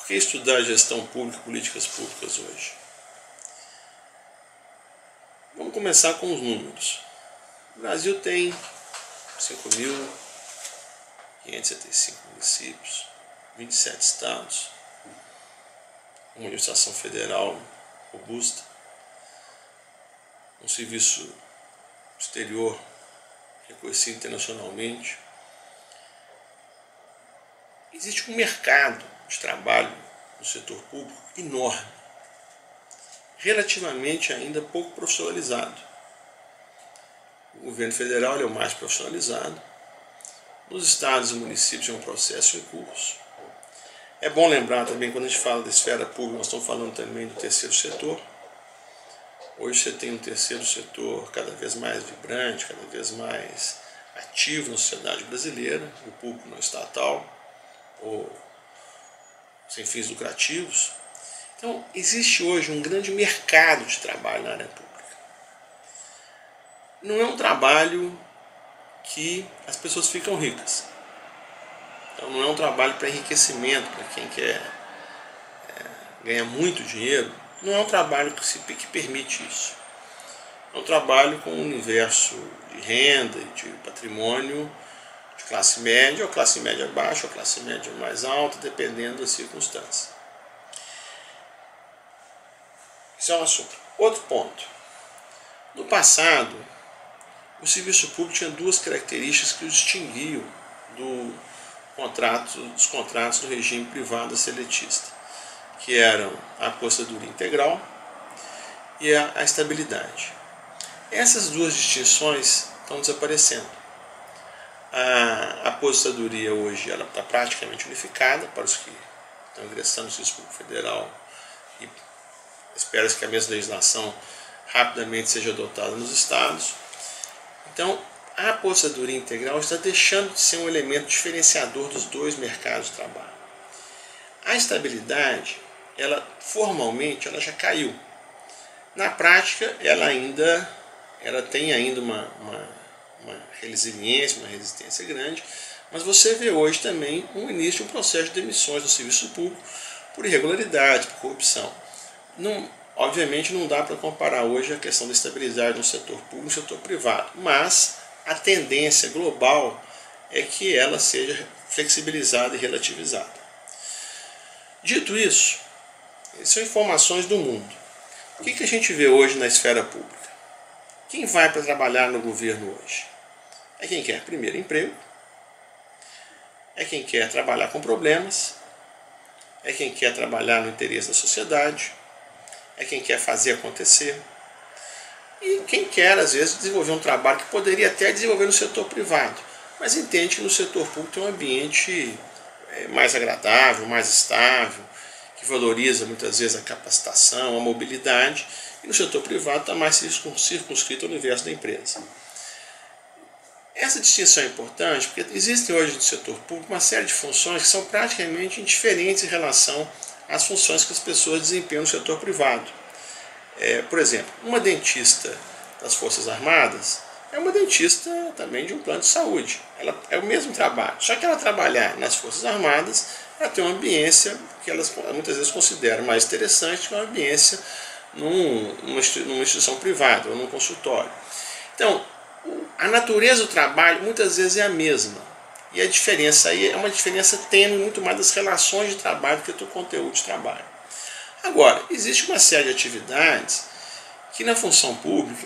que estudar gestão pública e políticas públicas hoje? Vamos começar com os números. O Brasil tem 5.575 municípios, 27 estados, uma administração federal robusta, um serviço exterior reconhecido internacionalmente. Existe um mercado de trabalho no setor público enorme, relativamente ainda pouco profissionalizado. O governo federal é o mais profissionalizado. Nos estados e municípios é um processo em curso. É bom lembrar também, quando a gente fala da esfera pública, nós estamos falando também do terceiro setor. Hoje você tem um terceiro setor cada vez mais vibrante, cada vez mais ativo na sociedade brasileira, o público não estatal, ou sem fins lucrativos. Então, existe hoje um grande mercado de trabalho na área pública. Não é um trabalho que as pessoas ficam ricas. Então, não é um trabalho para enriquecimento, para quem quer ganhar muito dinheiro. Não é um trabalho que permite isso. É um trabalho com um universo de renda e de patrimônio de classe média, ou classe média baixa, ou classe média mais alta, dependendo da circunstância. Isso é um assunto. Outro ponto. No passado, o serviço público tinha duas características que o distinguiam dos contratos do regime privado seletista, que eram a apostadoria integral e a estabilidade. Essas duas distinções estão desaparecendo. A apostadoria hoje está praticamente unificada para os que estão ingressando no Serviço Público Federal, e espera-se que a mesma legislação rapidamente seja adotada nos estados. Então, a apostadoria integral está deixando de ser um elemento diferenciador dos dois mercados de trabalho. A estabilidade, formalmente, ela já caiu. Na prática, ela tem ainda uma resiliência, uma resistência grande, mas você vê hoje também um início de um processo de demissões do serviço público por irregularidade, por corrupção. Obviamente não dá para comparar hoje a questão da estabilidade no setor público e no setor privado, mas a tendência global é que ela seja flexibilizada e relativizada. Dito isso, essas são informações do mundo. O que a gente vê hoje na esfera pública? Quem vai para trabalhar no governo hoje? É quem quer primeiro emprego, é quem quer trabalhar com problemas, é quem quer trabalhar no interesse da sociedade, é quem quer fazer acontecer, e quem quer, às vezes, desenvolver um trabalho que poderia até desenvolver no setor privado, mas entende que no setor público tem um ambiente mais agradável, mais estável, que valoriza muitas vezes a capacitação, a mobilidade, e no setor privado está mais circunscrito ao universo da empresa. Essa distinção é importante porque existem hoje no setor público uma série de funções que são praticamente indiferentes em relação às funções que as pessoas desempenham no setor privado. Por exemplo, uma dentista das Forças Armadas é uma dentista também de um plano de saúde. Ela é o mesmo trabalho, só que ela trabalhar nas Forças Armadas, ela tem uma ambiência que elas muitas vezes consideram mais interessante que uma ambiência numa instituição privada ou num consultório. Então, a natureza do trabalho muitas vezes é a mesma. E a diferença aí é uma diferença tênue muito mais das relações de trabalho do que do conteúdo de trabalho. Agora, existe uma série de atividades que na função pública,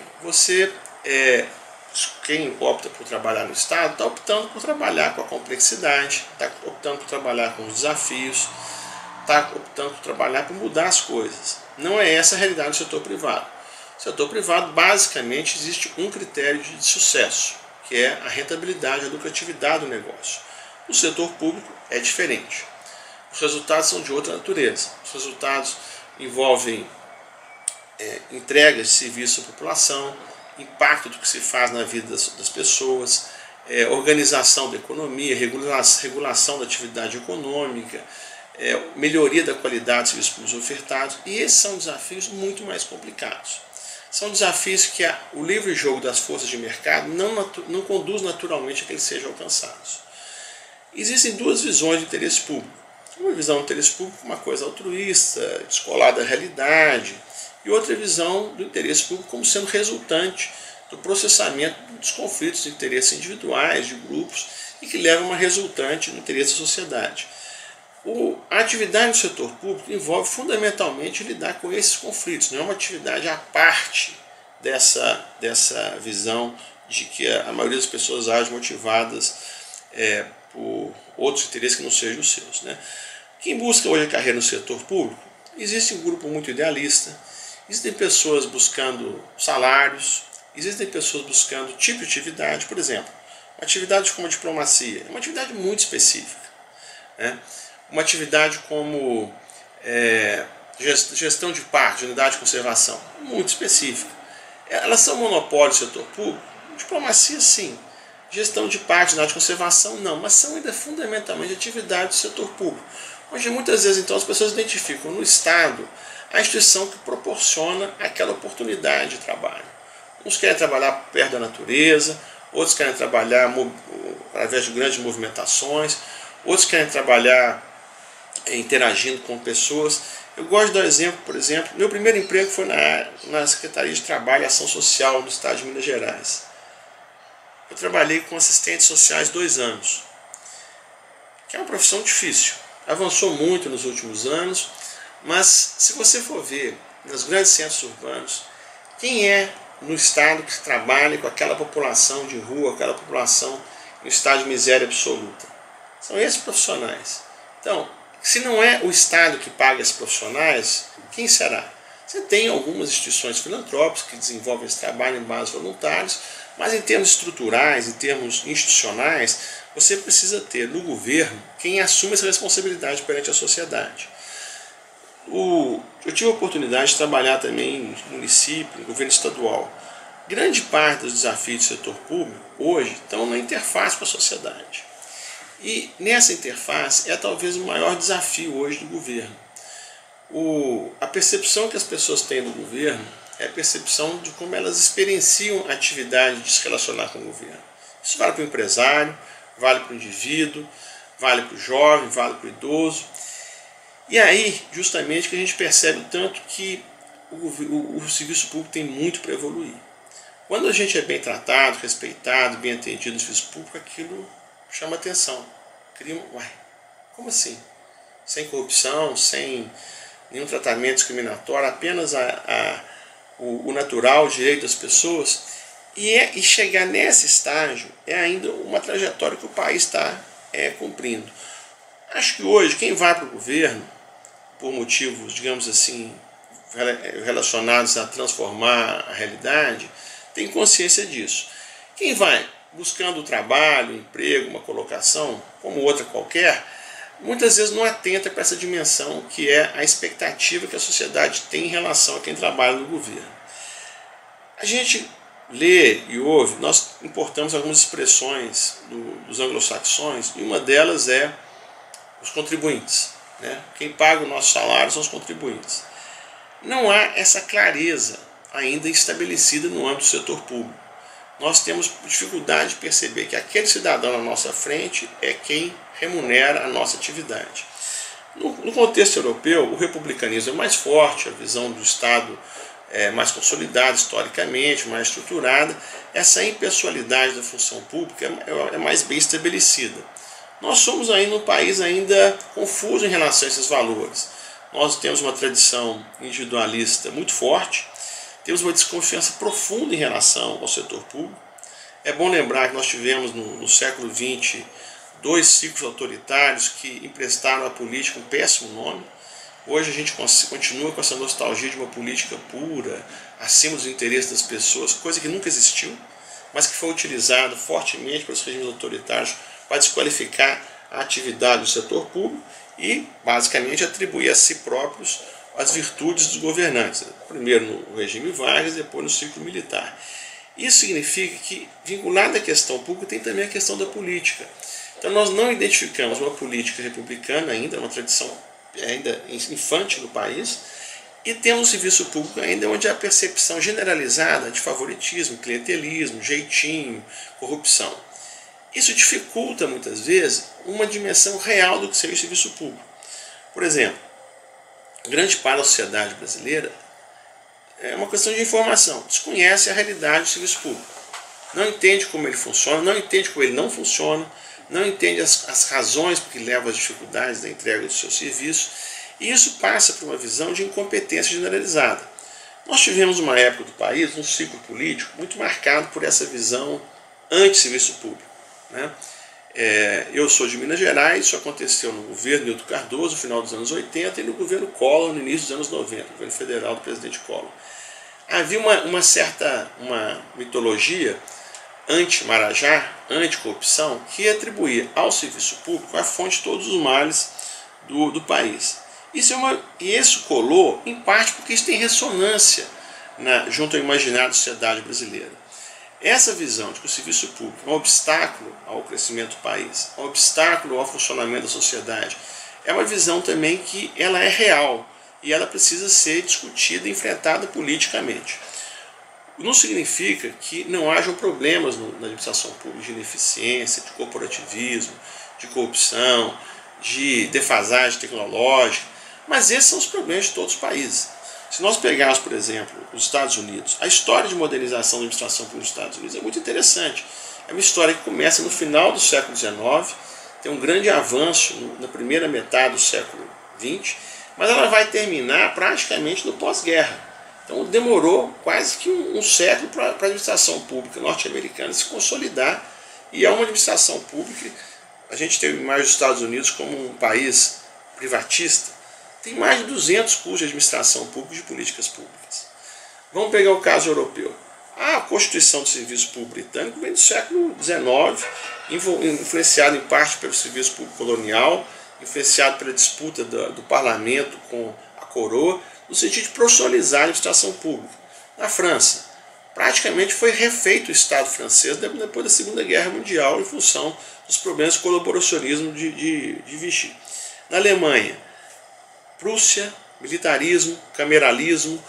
quem opta por trabalhar no Estado, está optando por trabalhar com a complexidade, está optando por trabalhar com os desafios, está optando por trabalhar por mudar as coisas. Não é essa a realidade do setor privado. No setor privado, basicamente, existe um critério de sucesso, que é a rentabilidade, a lucratividade do negócio. No setor público é diferente. Os resultados são de outra natureza. Os resultados envolvem entregas de serviço à população, impacto do que se faz na vida das pessoas, organização da economia, regulação da atividade econômica, melhoria da qualidade dos serviços públicos ofertados, e esses são desafios muito mais complicados. São desafios que o livre jogo das forças de mercado não conduz naturalmente a que eles sejam alcançados. Existem duas visões de interesse público. Uma visão do interesse público como uma coisa altruísta, descolada da realidade, e outra visão do interesse público como sendo resultante do processamento dos conflitos de interesses individuais, de grupos, e que levam a uma resultante no interesse da sociedade. A atividade do setor público envolve fundamentalmente lidar com esses conflitos, não é uma atividade à parte dessa visão de que a maioria das pessoas agem motivadas por outros interesses que não sejam os seus, né? Quem busca hoje a carreira no setor público, existe um grupo muito idealista, existem pessoas buscando salários, existem pessoas buscando tipo de atividade, por exemplo, uma atividade como a diplomacia, é uma atividade muito específica, né? Uma atividade como gestão de parques, unidade de conservação, muito específica. Elas são monopólios do setor público? Diplomacia, sim. Gestão de parques, unidade de conservação, não. Mas são ainda fundamentalmente atividades do setor público. Onde muitas vezes, então, as pessoas identificam no Estado a instituição que proporciona aquela oportunidade de trabalho. Uns querem trabalhar perto da natureza, outros querem trabalhar através de grandes movimentações, outros querem trabalhar interagindo com pessoas. Eu gosto de dar exemplo, por exemplo, meu primeiro emprego foi na Secretaria de Trabalho e Ação Social no estado de Minas Gerais. Eu trabalhei com assistentes sociais 2 anos, que é uma profissão difícil. Avançou muito nos últimos anos, mas se você for ver nos grandes centros urbanos, quem é no estado que trabalha com aquela população de rua, aquela população no estado de miséria absoluta? São esses profissionais. Então, se não é o Estado que paga esses profissionais, quem será? Você tem algumas instituições filantrópicas que desenvolvem esse trabalho em bases voluntários, mas em termos estruturais, em termos institucionais, você precisa ter no governo quem assume essa responsabilidade perante a sociedade. Eu tive a oportunidade de trabalhar também em município, no governo estadual. Grande parte dos desafios do setor público hoje estão na interface com a sociedade. E nessa interface é talvez o maior desafio hoje do governo. A percepção que as pessoas têm do governo é a percepção de como elas experienciam a atividade de se relacionar com o governo. Isso vale para o empresário, vale para o indivíduo, vale para o jovem, vale para o idoso. E aí, justamente, que a gente percebe tanto que o serviço público tem muito para evoluir. Quando a gente é bem tratado, respeitado, bem atendido no serviço público, aquilo chama atenção. Como assim? Sem corrupção, sem nenhum tratamento discriminatório, apenas o natural, o direito das pessoas. E chegar nesse estágio é ainda uma trajetória que o país está cumprindo. Acho que hoje, quem vai para o governo, por motivos, digamos assim, relacionados a transformar a realidade, tem consciência disso. Quem vai buscando trabalho, emprego, uma colocação, como outra qualquer, muitas vezes não atenta para essa dimensão que é a expectativa que a sociedade tem em relação a quem trabalha no governo. A gente lê e ouve, nós importamos algumas expressões dos anglo-saxões, e uma delas é os contribuintes, né? Quem paga o nosso salário são os contribuintes. Não há essa clareza ainda estabelecida no âmbito do setor público. Nós temos dificuldade de perceber que aquele cidadão na nossa frente é quem remunera a nossa atividade. No contexto europeu, o republicanismo é mais forte, a visão do Estado é mais consolidada historicamente, mais estruturada. Essa impessoalidade da função pública é mais bem estabelecida. Nós somos ainda um país ainda confuso em relação a esses valores. Nós temos uma tradição individualista muito forte, temos uma desconfiança profunda em relação ao setor público. É bom lembrar que nós tivemos no século XX 2 ciclos autoritários que emprestaram à política um péssimo nome. Hoje a gente continua com essa nostalgia de uma política pura, acima dos interesses das pessoas, coisa que nunca existiu, mas que foi utilizada fortemente pelos regimes autoritários para desqualificar a atividade do setor público e, basicamente, atribuir a si próprios as virtudes dos governantes, primeiro no regime Vargas, depois no ciclo militar. Isso significa que, vinculado à questão pública, tem também a questão da política. Então nós não identificamos uma política republicana ainda, uma tradição ainda infante no país, e temos um serviço público ainda onde há a percepção generalizada de favoritismo, clientelismo, jeitinho, corrupção. Isso dificulta muitas vezes uma dimensão real do que seja o serviço público. Por exemplo, grande parte da sociedade brasileira é uma questão de informação, desconhece a realidade do serviço público, não entende como ele funciona, não entende como ele não funciona, não entende as razões que levam às dificuldades da entrega do seu serviço, e isso passa por uma visão de incompetência generalizada. Nós tivemos uma época do país, um ciclo político, muito marcado por essa visão anti-serviço público, né? Eu sou de Minas Gerais, isso aconteceu no governo Nilton Cardoso, no final dos anos 80, e no governo Collor, no início dos anos 90, no governo federal do presidente Collor. Havia uma mitologia anti-Marajá, anti-corrupção, que atribuía ao serviço público a fonte de todos os males do país. Isso colou, em parte, porque isso tem ressonância junto ao imaginário da sociedade brasileira. Essa visão de que o serviço público é um obstáculo ao crescimento do país, um obstáculo ao funcionamento da sociedade, é uma visão também que ela é real e ela precisa ser discutida e enfrentada politicamente. Não significa que não hajam problemas na administração pública de ineficiência, de corporativismo, de corrupção, de defasagem tecnológica, mas esses são os problemas de todos os países. Se nós pegarmos, por exemplo, os Estados Unidos, a história de modernização da administração pública dos Estados Unidos é muito interessante. É uma história que começa no final do século XIX, tem um grande avanço na primeira metade do século XX, mas ela vai terminar praticamente no pós-guerra. Então demorou quase que um século para a administração pública norte-americana se consolidar, e é uma administração pública, a gente tem mais os Estados Unidos como um país privatista, tem mais de 200 cursos de administração pública e de políticas públicas. Vamos pegar o caso europeu. A Constituição do Serviço Público Britânico vem do século XIX, influenciado em parte pelo serviço público colonial, influenciado pela disputa do parlamento com a coroa, no sentido de profissionalizar a administração pública. Na França, praticamente foi refeito o Estado francês depois da Segunda Guerra Mundial, em função dos problemas de colaboracionismo de Vichy. Na Alemanha, Prússia, militarismo, cameralismo,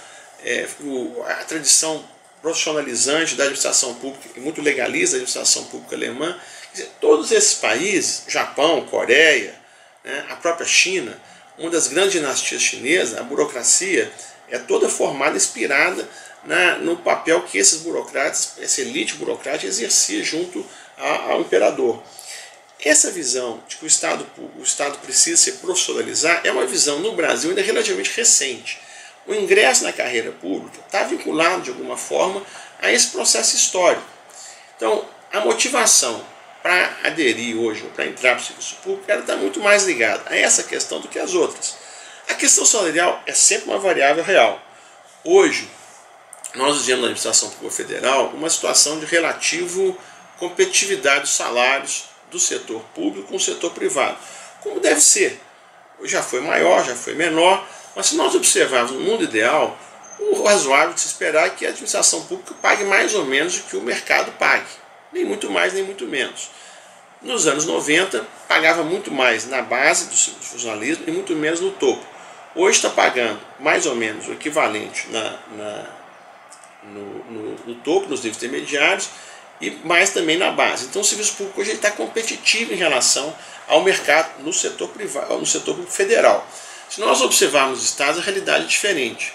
a tradição profissionalizante da administração pública e muito legalista da administração pública alemã. Quer dizer, todos esses países, Japão, Coreia, né, a própria China, uma das grandes dinastias chinesas, a burocracia é toda formada, inspirada no papel que esses burocratas, essa elite burocrática exercia junto ao imperador. Essa visão de que o Estado precisa se profissionalizar é uma visão no Brasil ainda relativamente recente. O ingresso na carreira pública está vinculado de alguma forma a esse processo histórico. Então, a motivação para aderir hoje, ou para entrar para o serviço público, ela está muito mais ligada a essa questão do que as outras. A questão salarial é sempre uma variável real. Hoje, nós vivemos na administração pública federal uma situação de relativo competitividade dos salários do setor público com o setor privado, como deve ser. Já foi maior, já foi menor, mas se nós observarmos no mundo ideal, o razoável de se esperar é que a administração pública pague mais ou menos o que o mercado pague, nem muito mais nem muito menos. Nos anos 90, pagava muito mais na base do funcionalismo e muito menos no topo. Hoje está pagando mais ou menos o equivalente no topo, nos níveis intermediários, e mais também na base. Então o serviço público hoje está competitivo em relação ao mercado no setor privado, no setor público federal. Se nós observarmos os estados, a realidade é diferente.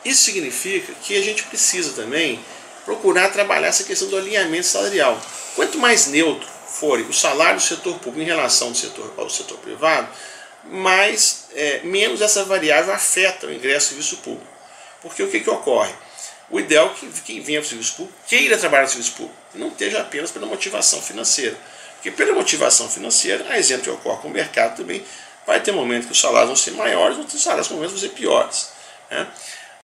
Isso significa que a gente precisa também procurar trabalhar essa questão do alinhamento salarial. Quanto mais neutro for o salário do setor público em relação ao setor privado, menos essa variável afeta o ingresso ao serviço público. Porque o que ocorre? O ideal é que quem venha para o serviço público queira trabalhar no serviço público, e não esteja apenas pela motivação financeira. Porque pela motivação financeira, a exemplo que ocorre com o mercado também, vai ter momentos que os salários vão ser maiores, outros salários momentos vão ser piores, né?